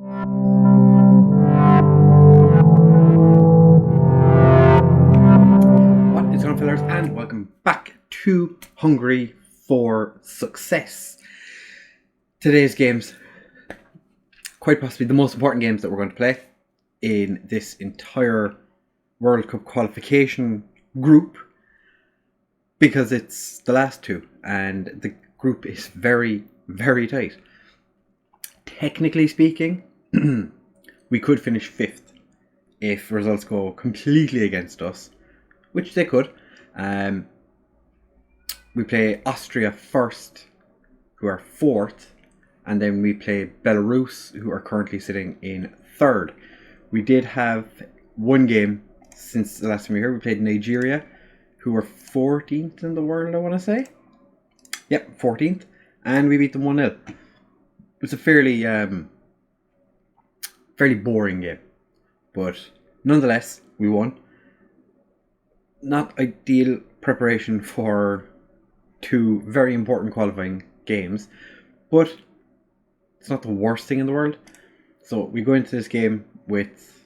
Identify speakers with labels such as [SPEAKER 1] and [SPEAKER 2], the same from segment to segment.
[SPEAKER 1] What is going on, fellas, and welcome back to Hungary for Success. Today's games, quite possibly the most important games that we're going to play in this entire World Cup qualification group, because it's the last two and the group is very, very tight. Technically speaking, we could finish 5th if results go completely against us, which they could. We play Austria first, who are 4th, and then we play Belarus, who are currently sitting in 3rd. We did have one game since the last time we were here. We played Nigeria, who are 14th in the world, I want to say. Yep, 14th, and we beat them 1-0. It was a fairly boring game, but nonetheless, we won. Not ideal preparation for two very important qualifying games, but it's not the worst thing in the world. So we go into this game with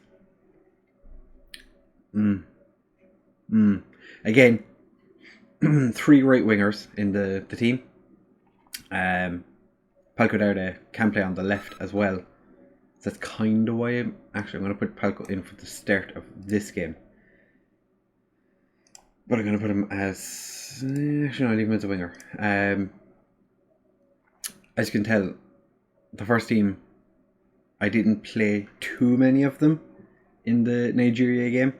[SPEAKER 1] again 3 right wingers in the team. Palko Derde can play on the left as well. So that's kind of why I'm going to put Palko in for the start of this game. But I'm going to put him as... Actually, no, I'll leave him as a winger. As you can tell, the first team, I didn't play too many of them in the Nigeria game.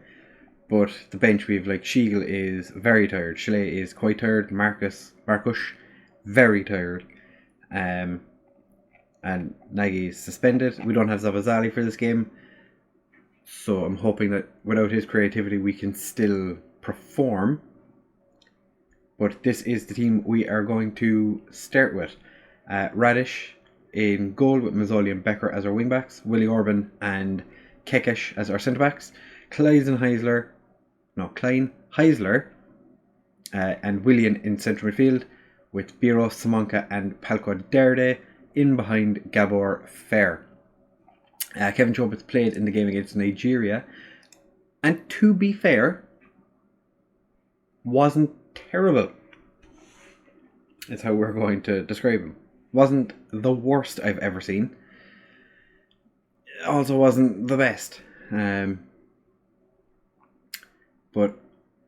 [SPEAKER 1] But the bench, we have like Shiegel is very tired. Chalet is quite tired. Marcus, very tired. And Nagy is suspended. We don't have Zabazali for this game. So I'm hoping that without his creativity, we can still perform. But this is the team we are going to start with. Radish in goal with Mazzoli and Becker as our wingbacks. Willie Orban and Kekesh as our centre-backs. Klein Heisler and Willian in centre midfield, with Biro, Samanka and Palko Derde in behind Gabor Fair. Kevin Chobits played in the game against Nigeria, and to be fair, wasn't terrible. That's how we're going to describe him. Wasn't the worst I've ever seen. Also wasn't the best. But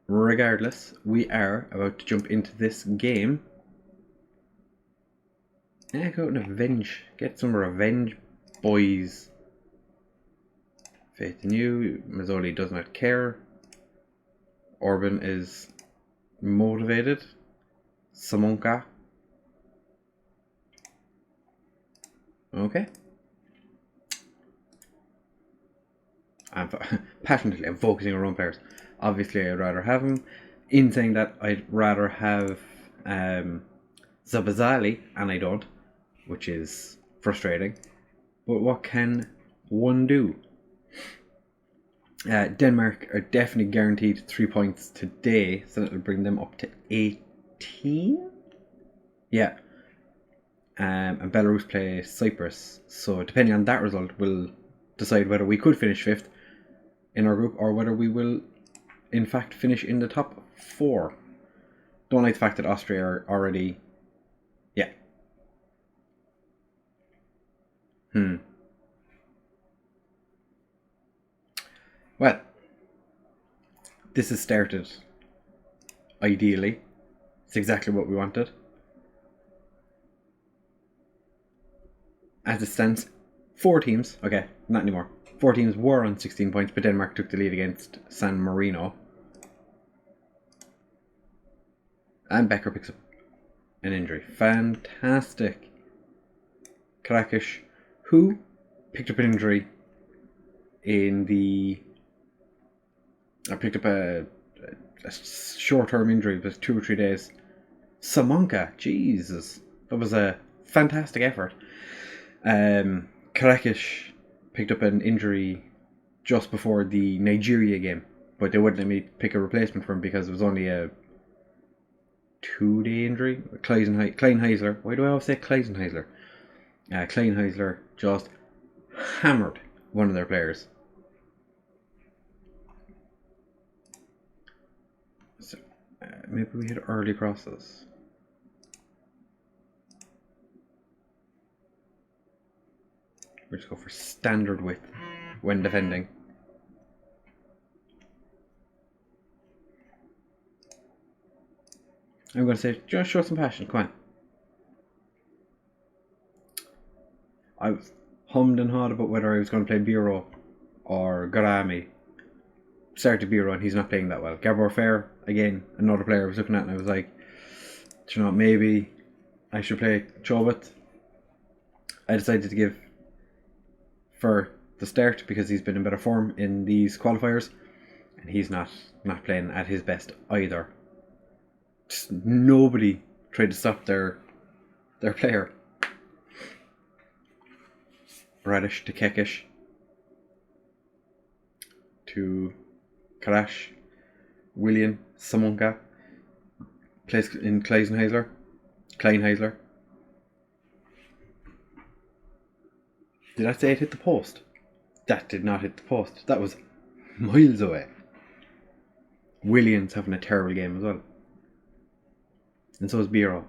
[SPEAKER 1] regardless, we are about to jump into this game. Go and avenge. Get some revenge, boys. Faith in you. Mazzoli does not care. Orban is motivated. Samonka. Okay. I'm passionately focusing on our own players. Obviously, I'd rather have him. In saying that, I'd rather have Zabazali, and I don't, which is frustrating. But what can one do? Denmark are definitely guaranteed 3 points today, so that'll bring them up to 18? Yeah. And Belarus play Cyprus, so depending on that result, we'll decide whether we could finish 5th in our group or whether we will in fact finish in the top 4. Don't like the fact that Austria are already... Yeah. Well, this has started ideally. It's exactly what we wanted. As it stands, 4 teams, okay, not anymore. 4 teams were on 16 points, but Denmark took the lead against San Marino. And Becker picks up an injury. Fantastic. Karakish, who picked up an injury in the... I picked up a short-term injury, it was 2 or 3 days. Samanka, Jesus, that was a fantastic effort. Karakish picked up an injury just before the Nigeria game, but they wouldn't let me pick a replacement for him because it was only a 2-day injury. Klein Heisler, why do I always say Klein Heisler? Klein Heisler just hammered one of their players. So maybe we hit early crosses. We're just go for standard width when defending. I'm going to say, just show some passion. Come on. I was hummed and hawed about whether I was going to play Biro or Garami. Started Biro and he's not playing that well. Gabor Fair, again, another player I was looking at and I was like, do you know, maybe I should play Chobot. I decided to give for the start because he's been in better form in these qualifiers and he's not playing at his best either. Just nobody tried to stop their player. Radish to Kekish to Karash, William Samonka plays in Kleinheisler. Did I say it hit the post? That did not hit the post. That was miles away. William's having a terrible game as well. And so is Biro.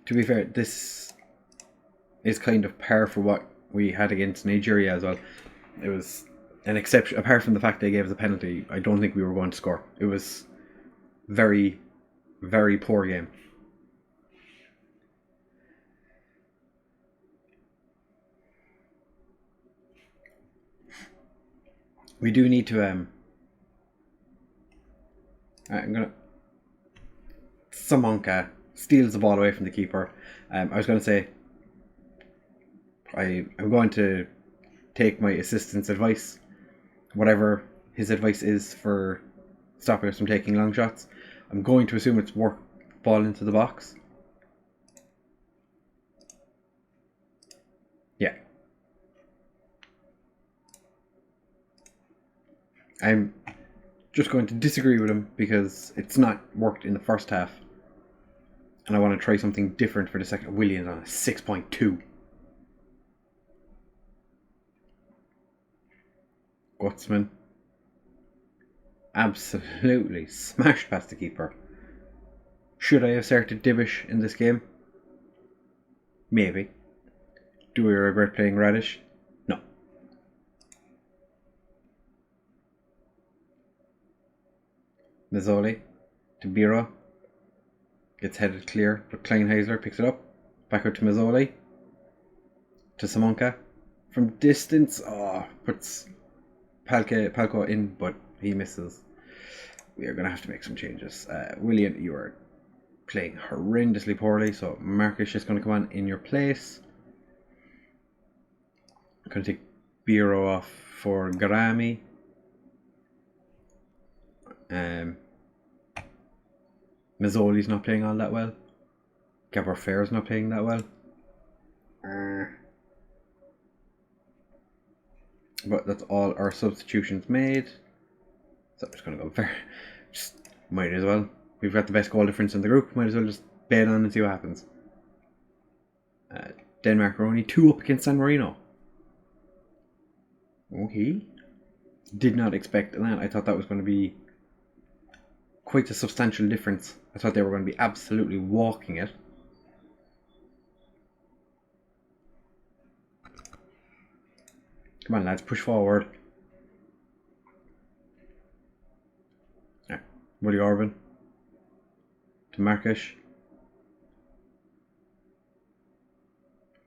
[SPEAKER 1] To be fair, this is kind of par for what we had against Nigeria as well. It was an exception. Apart from the fact they gave us a penalty, I don't think we were going to score. It was very, very poor game. We do need to I'm gonna Samonka steals the ball away from the keeper. I was going to say I'm going to take my assistant's advice, whatever his advice is for stopping us from taking long shots. I'm going to assume it's work ball into the box. Yeah. I'm just going to disagree with him because it's not worked in the first half. And I want to try something different for the second. Williams on a 6.2. Gutsman. Absolutely smashed past the keeper. Should I have started Divish in this game? Maybe. Do we regret playing Radish? No. Mazzoli to Biro. Gets headed clear, but Kleinheisler picks it up. Back out to Mazzoli. To Samonka. From distance, puts Palko in, but he misses. We are going to have to make some changes. William, you are playing horrendously poorly, so Marcus is going to come on in your place. I'm going to take Biro off for Garami. Mazzoli's not playing all that well. Gabor Fair's not playing that well. But that's all our substitutions made. So I'm just going to go fair. Just might as well. We've got the best goal difference in the group. Might as well just bet on and see what happens. Denmark are only 2 up against San Marino. Okay. Did not expect that. I thought that was going to be quite a substantial difference. I thought they were going to be absolutely walking it. Come on, lads, push forward. Willie Orban to Marcus.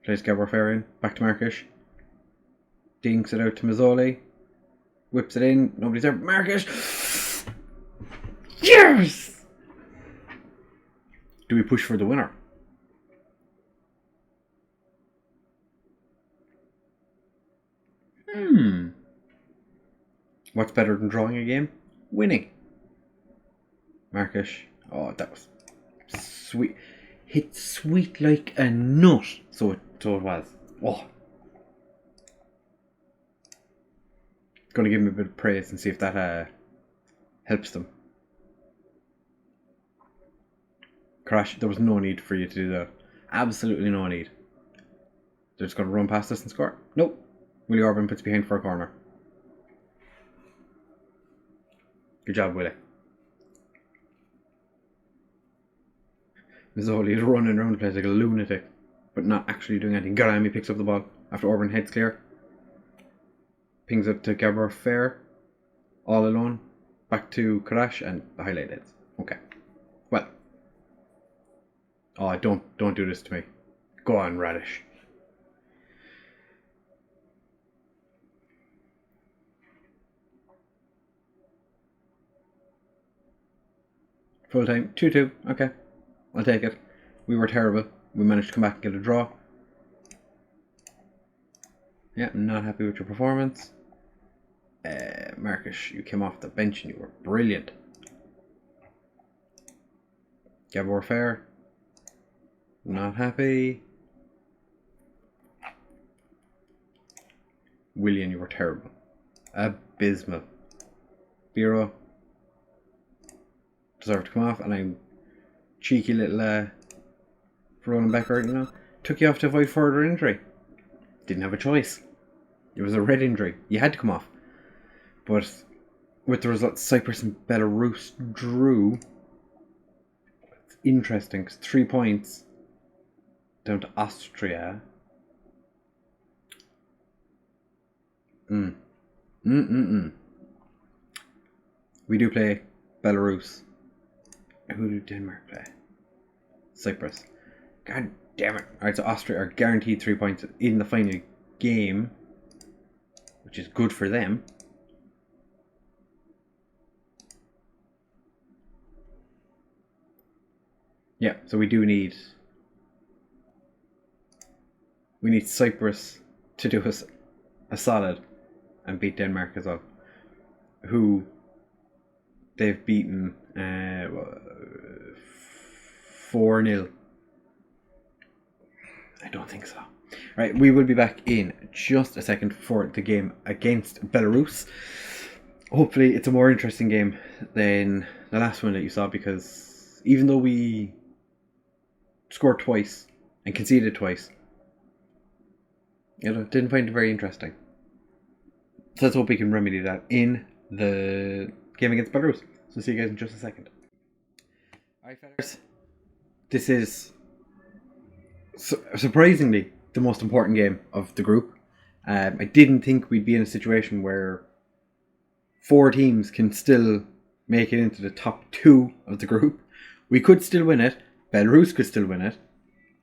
[SPEAKER 1] Plays Gabor Fair in. Back to Marcus. Dinks it out to Mazzoli. Whips it in. Nobody's there. Marcus! Yes! Do we push for the winner? What's better than drawing a game? Winning. Marcus. Oh, that was sweet. hit sweet like a nut. So it was. Oh. Gonna give him a bit of praise and see if that helps them. Crash, there was no need for you to do that. Absolutely no need. They're just gonna run past us and score. Nope. Willie Orban puts behind for a corner. Good job, Willie. Mazzoli is running around the place like a lunatic, but not actually doing anything. Garami picks up the ball after Orban heads clear. Pings it to Gabor Fair. All alone. Back to Crash and the highlight ends. Okay. Well. Oh, don't do this to me. Go on, Radish. Full time. 2-2. Okay. I'll take it. We were terrible. We managed to come back and get a draw. Yeah, not happy with your performance. Marcus, you came off the bench and you were brilliant. Gabor Fair. Not happy. William, you were terrible. Abysmal. Biro. Deserved to come off, and I'm cheeky little Roland Becker, you know, took you off to avoid further injury. Didn't have a choice. It was a red injury. You had to come off. But with the result, Cyprus and Belarus drew. It's interesting because 3 points down to Austria. We do play Belarus. Who did Denmark play? Cyprus. God damn it. Alright, so Austria are guaranteed 3 points in the final game, which is good for them. Yeah, so we need Cyprus to do us a solid and beat Denmark as well, who they've beaten 4-0. I don't think so. Right, we will be back in just a second for the game against Belarus. Hopefully it's a more interesting game than the last one that you saw, because even though we scored twice and conceded twice, didn't find it very interesting. So let's hope we can remedy that in the game against Belarus. So see you guys in just a second. Alright, fellas. This is surprisingly the most important game of the group. I didn't think we'd be in a situation where 4 teams can still make it into the top 2 of the group. We could still win it. Belarus could still win it.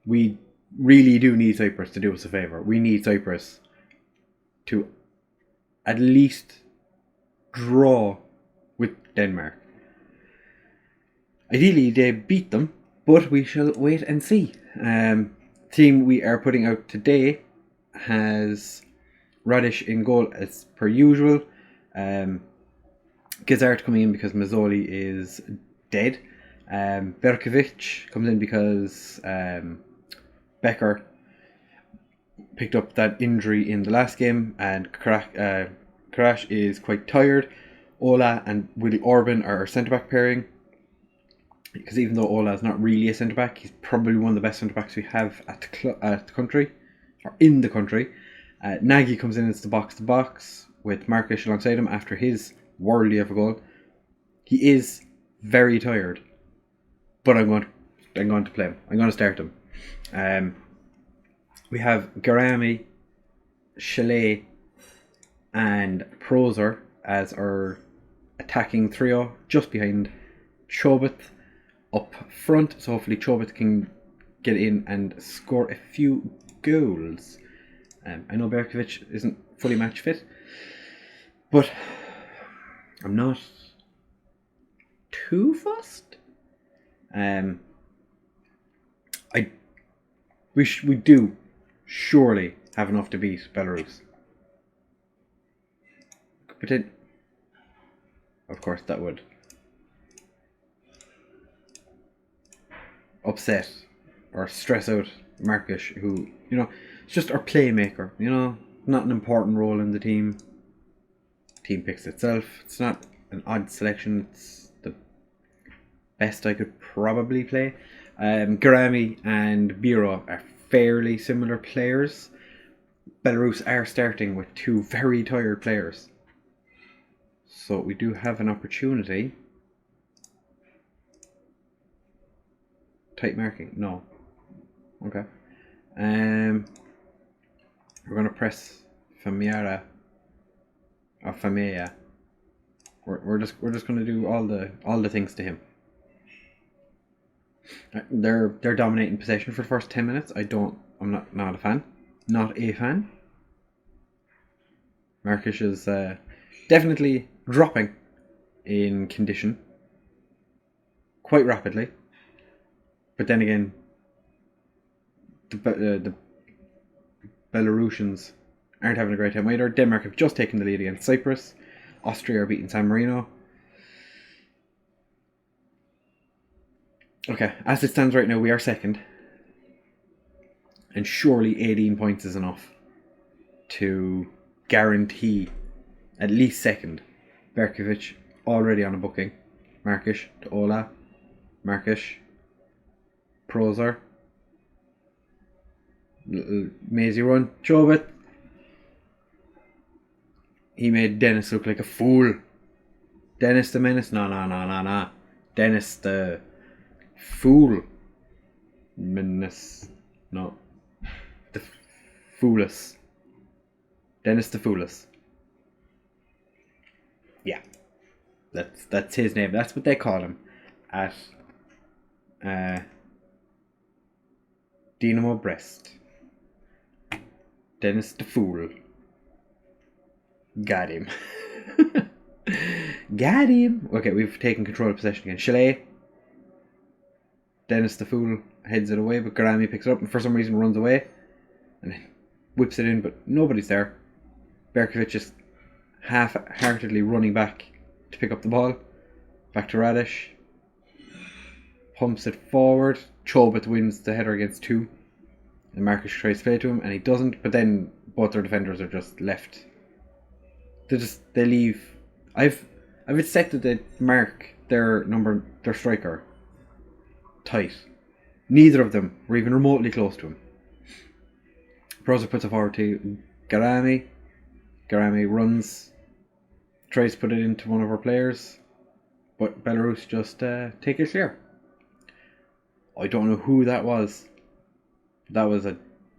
[SPEAKER 1] We really do need Cyprus to do us a favour. We need Cyprus to at least draw with Denmark. Ideally they beat them, but we shall wait and see. Team we are putting out today has Radish in goal as per usual. Gazart coming in because Mazzoli is dead. Berkovic comes in because Becker picked up that injury in the last game, and Karash is quite tired. Ola and Willie Orban are our centre-back pairing, because even though Ola is not really a centre-back, he's probably one of the best centre-backs we have at the country, or in the country. Nagy comes in as the box-to-box with Marcus alongside him after his worldly of a goal. He is very tired, but I'm going to play him. I'm going to start him. We have Garami, Chalet, and Proser as our attacking trio, just behind Chobot up front. So hopefully Chobot can get in and score a few goals. I know Berkovic isn't fully match fit, but I'm not too fussed. We do surely have enough to beat Belarus. But then, of course, that would upset or stress out Marcus, who, you know, it's just our playmaker, you know, not an important role in the team. Team picks itself. It's not an odd selection. It's the best I could probably play. Garami and Biro are fairly similar players. Belarus are starting with two very tired players. So we do have an opportunity. Tight marking? No. Okay. We're going to press Famiara. Or Famea. We're just going to do all the things to him. They're dominating possession for the first 10 minutes. I'm not a fan. Not a fan. Marcus is definitely dropping in condition quite rapidly. But then again, the Belarusians aren't having a great time either. Denmark have just taken the lead against Cyprus. Austria are beating San Marino. Okay, as it stands right now, we are second. And surely 18 points is enough to guarantee at least second. Berkovic already on a booking. Markish to Ola. Markish. Prozer. Little mazy run. Chobit. He made Dennis look like a fool. Dennis the Menace? No. Dennis the Fool. Menace. No. The Foolus. Dennis the Foolus. Yeah. That's his name. That's what they call him at Dynamo Brest. Dennis the Fool. Got him. Got him. Okay, we've taken control of possession again. Chalet. Dennis the Fool heads it away, but Garami picks it up and for some reason runs away and whips it in, but nobody's there. Berkovic is half-heartedly running back to pick up the ball. Back to Radish. Pumps it forward. Chobit wins the header against two. And Marcus tries to play to him and he doesn't, but then both their defenders are just left. They leave. I've it set that they mark their striker tight. Neither of them were even remotely close to him. Proza puts it forward to Garami. Garami runs, tries to put it into one of our players, but Belarus just take it clear. I don't know who that was. That was a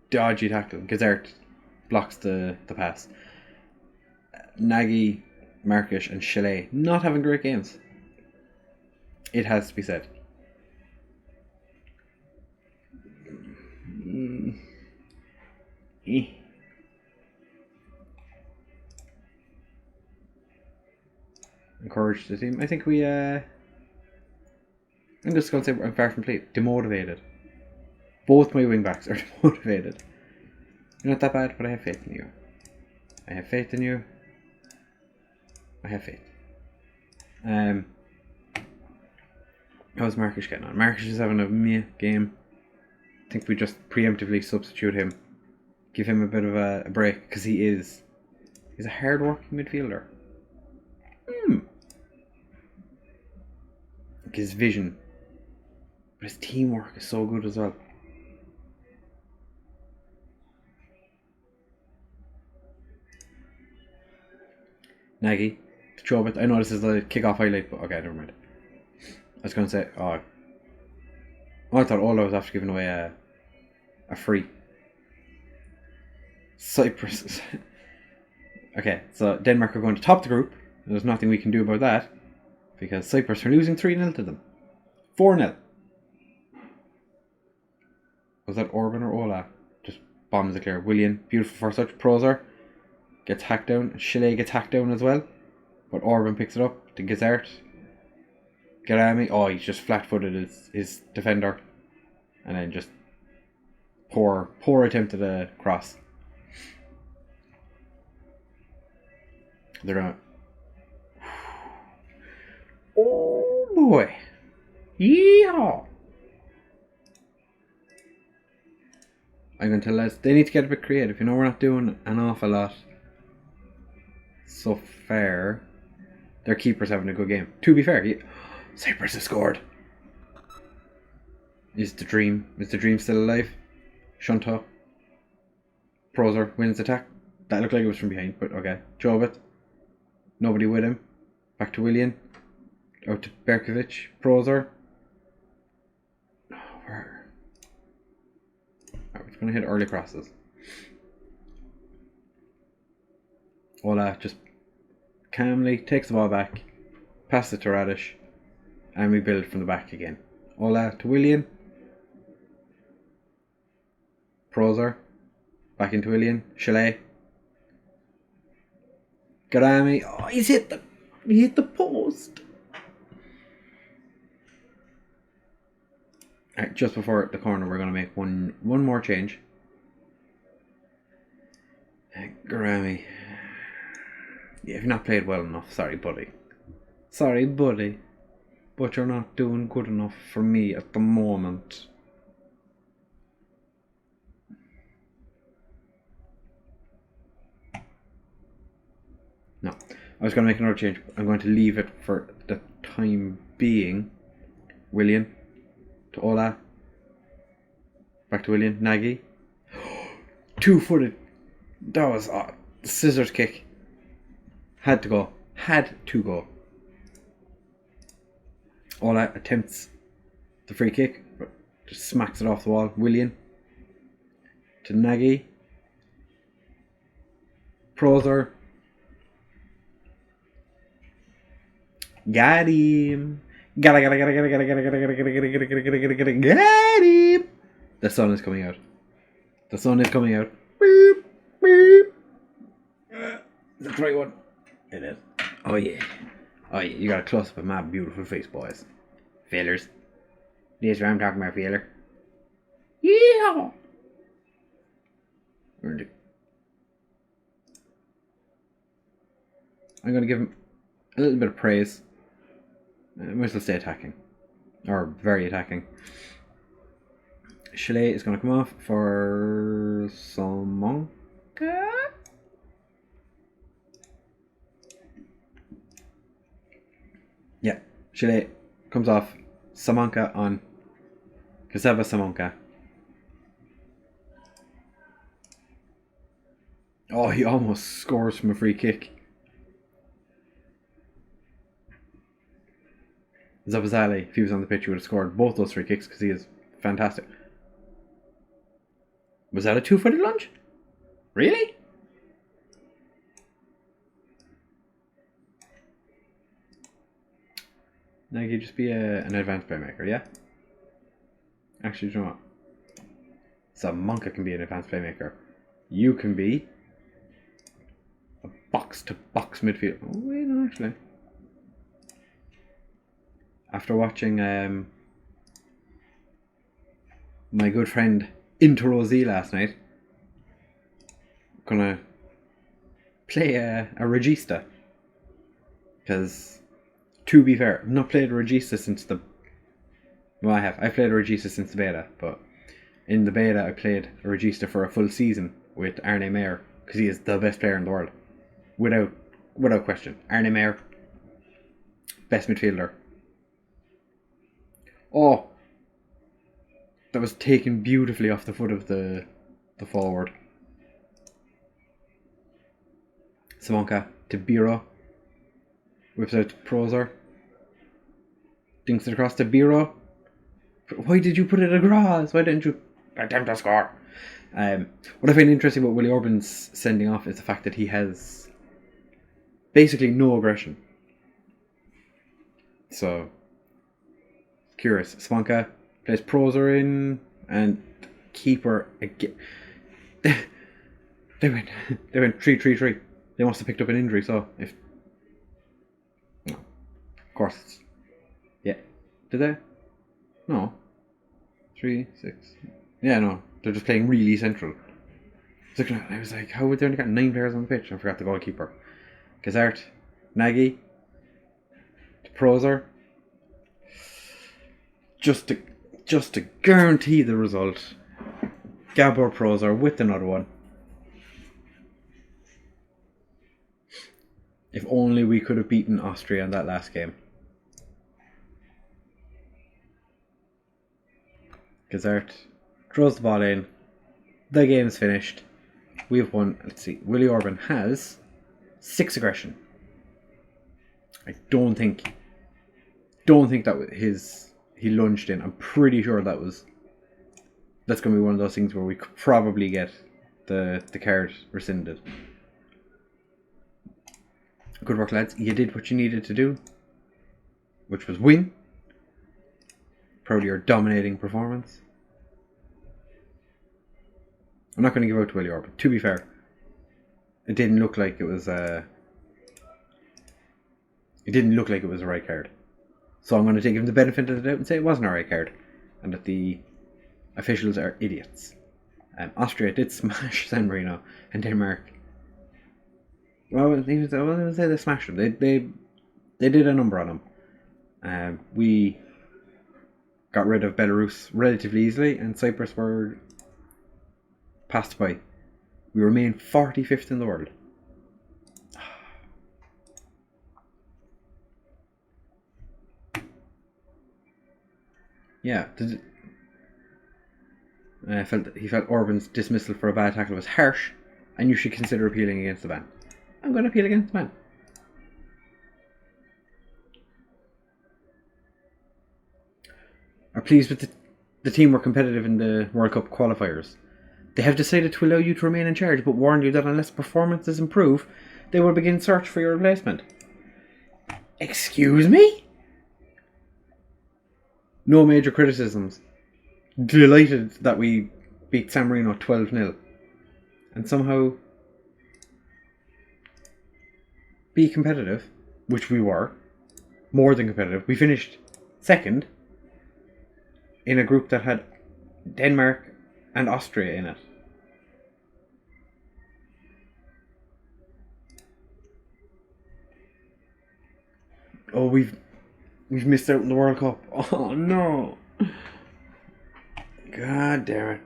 [SPEAKER 1] dodgy tackle. Gezert blocks the pass. Nagy, Markish and Chalet not having great games. It has to be said. Encourage the team. I think we I'm just going to say I'm far from complete. Demotivated. Both my wing backs are demotivated. You're not that bad, but I have faith in you. I have faith in you. I have faith. How's Marcus getting on? Marcus is having a meh game. I think we just preemptively substitute him. Give him a bit of a break, because he's a hard-working midfielder. Like his vision. But his teamwork is so good as well. Nagy to Chobit. I know this is the kick-off highlight, but okay, never mind. I was going to say, I thought Ola was after giving away a free. Cyprus. Okay, so Denmark are going to top the group. There's nothing we can do about that because Cyprus are losing 3-0 to them. 4-0. Was that Orban or Ola? Just bombs it clear. William, beautiful first touch. Prozer gets hacked down. Chalet gets hacked down as well. But Orban picks it up to Gezert. Garami, he's just flat-footed his defender. And then just poor attempt at a cross. They're gonna... Oh boy. Yeehaw. I'm going to tell lads, they need to get a bit creative. You know, we're not doing an awful lot so far. Their keeper's having a good game. To be fair, Cyprus has scored. Is the dream still alive? Shunta. Prozer wins attack. That looked like it was from behind, but okay. Jovit. Nobody with him. Back to Willian. Out to Berkovic. Prozer. Where? Alright, we're going to hit early crosses. Ola just calmly takes the ball back, passes it to Radish, and we build from the back again. Ola to Willian. Prozer. Back into Willian. Chalet. Garami. Oh, he hit the post. Alright, just before the corner, we're going to make one more change. Garami. Yeah, you've not played well enough. Sorry, buddy. Sorry, buddy. But you're not doing good enough for me at the moment. No. I was going to make another change. I'm going to leave it for the time being. Willian. To Ola. Back to Willian. Nagy. 2-footed. That was scissors kick. Had to go. Ola attempts the free kick, but just smacks it off the wall. Willian to Nagy. Prozer. Got him. Got him. The sun is coming out. Beep, beep. That's the right one. It is. Oh yeah. You got a close up of my beautiful face, boys. Failers. This is what I'm talking about, failer. Yeah. I'm going to give him a little bit of praise. Might as well stay attacking. Or very attacking. Chalet is going to come off for Samonka. Yeah, Chalet comes off. Samonka on Kaseva Samonka. Oh, he almost scores from a free kick. Zabazali, if he was on the pitch, he would have scored both those free kicks because he is fantastic. Was that a 2-footed lunge? Really? Now you could just be an advanced playmaker, yeah? Actually, do you know what? Samonka can be an advanced playmaker. You can be a box-to-box midfield. Oh, wait, no, actually. After watching my good friend Interrosi last night, I'm gonna play a regista. Because, to be fair, I've not played a regista since the... Well, I have. I've played a regista since the beta, but in the beta I played a regista for a full season with Arne Meyer, because he is the best player in the world. Without question. Arne Meyer, best midfielder. Oh, that was taken beautifully off the foot of the forward. Samonka to Biro. Whips out to Prozer. Dinks it across to Biro. Why did you put it across? Why didn't you attempt to score? What I find interesting about Willie Orban's sending off is the fact that he has basically no aggression. So, curious. Samonka plays Prozer in, and keeper again. They went 3-3-3. They must have picked up an injury, so if... No. Of course. Yeah. Did they? No. 3-6. Yeah, no. They're just playing really central. I was like, how would they only got 9 players on the pitch? I forgot the goalkeeper. Gazart, Nagy, to Prozer. Just to guarantee the result. Gabor Pros are with another one. If only we could have beaten Austria in that last game. Gazart throws the ball in. The game's finished. We've won. Let's see. Willie Orban has 6 aggression. I don't think that was he lunged in. I'm pretty sure that's going to be one of those things where we could probably get the card rescinded. Good work, lads. You did what you needed to do, which was win. Proud of your dominating performance. I'm not going to give out to Willie Orban. To be fair, it didn't look like it was a right card. So I'm going to take him the benefit of the doubt and say it wasn't a right card, and that the officials are idiots. Austria did smash San Marino, and Denmark. Well, I wouldn't say they smashed them. They did a number on them. We got rid of Belarus relatively easily, and Cyprus were passed by. We remain 45th in the world. Yeah, he felt Orban's dismissal for a bad tackle was harsh, and you should consider appealing against the ban. I'm going to appeal against the ban. Are pleased with the team were competitive in the World Cup qualifiers. They have decided to allow you to remain in charge, but warn you that unless performances improve, they will begin search for your replacement. Excuse me? No major criticisms. Delighted that we beat San Marino 12-0. And somehow be competitive, which we were. More than competitive. We finished second in a group that had Denmark and Austria in it. Oh, we've missed out in the World Cup. Oh no. God damn it.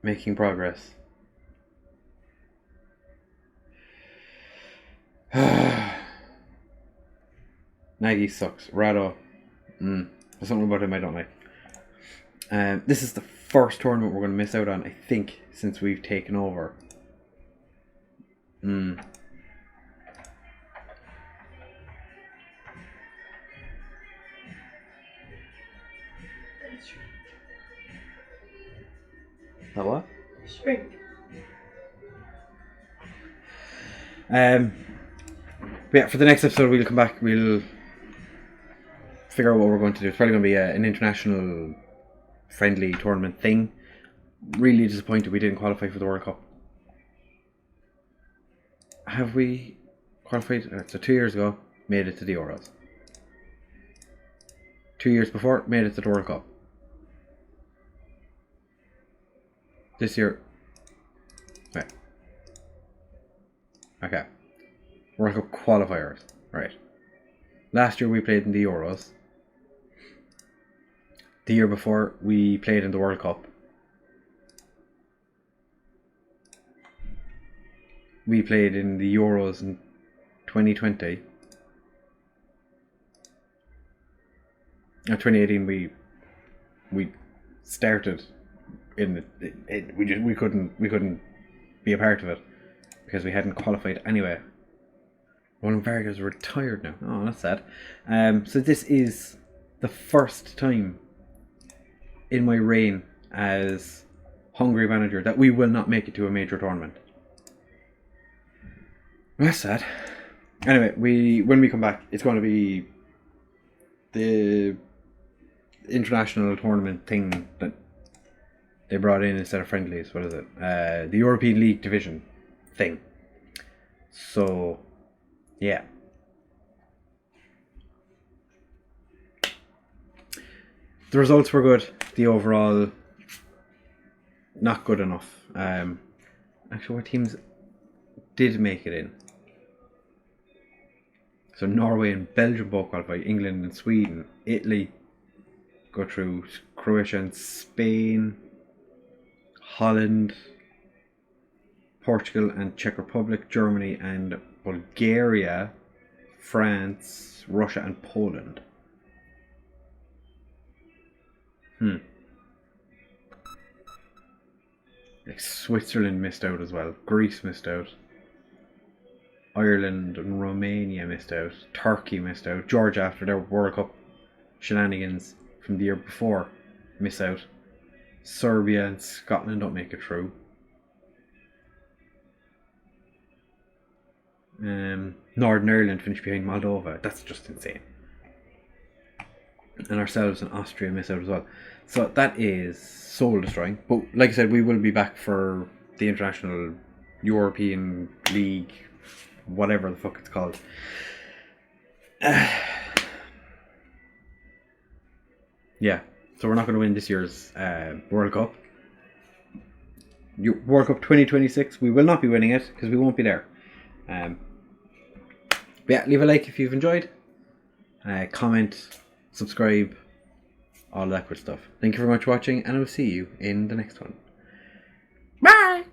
[SPEAKER 1] Making progress. Nagy sucks. Rado. There's something about him I don't like. This is the first tournament we're going to miss out on, I think, since we've taken over. What?
[SPEAKER 2] Shrink.
[SPEAKER 1] Yeah, for the next episode we'll come back, we'll figure out what we're going to do. It's probably going to be an international friendly tournament thing. Really disappointed we didn't qualify for the World Cup. Have we qualified? So 2 years ago, made it to the Euros. 2 years before, made it to the World Cup. This year, right. Okay. World Cup qualifiers, right. Last year we played in the Euros. The year before we played in the World Cup. We played in the Euros in 2020. 2018 we started in we couldn't be a part of it because we hadn't qualified anyway. Roland Vargas retired now. Oh, that's sad. So this is the first time in my reign as Hungary manager that we will not make it to a major tournament. That's sad. Anyway, when we come back, it's going to be the international tournament thing that they brought in instead of friendlies. What is it? The European League division thing. So, yeah. The results were good. The overall, not good enough. Actually, what teams did make it in? So Norway and Belgium both qualified. England and Sweden. Italy go through. Croatia and Spain, Holland, Portugal and Czech Republic, Germany and Bulgaria, France, Russia and Poland. Like Switzerland missed out as well. Greece missed out. Ireland and Romania missed out. Turkey missed out. Georgia, after their World Cup shenanigans from the year before, miss out. Serbia and Scotland don't make it through. Northern Ireland finished behind Moldova. That's just insane. And ourselves and Austria miss out as well. So that is soul destroying. But like I said, we will be back for the International European League, whatever the fuck it's called. Yeah, so we're not going to win this year's World Cup. World Cup 2026, we will not be winning it because we won't be there. But yeah, leave a like if you've enjoyed. Comment, subscribe, all that good stuff. Thank you very much for watching, and I will see you in the next one. Bye!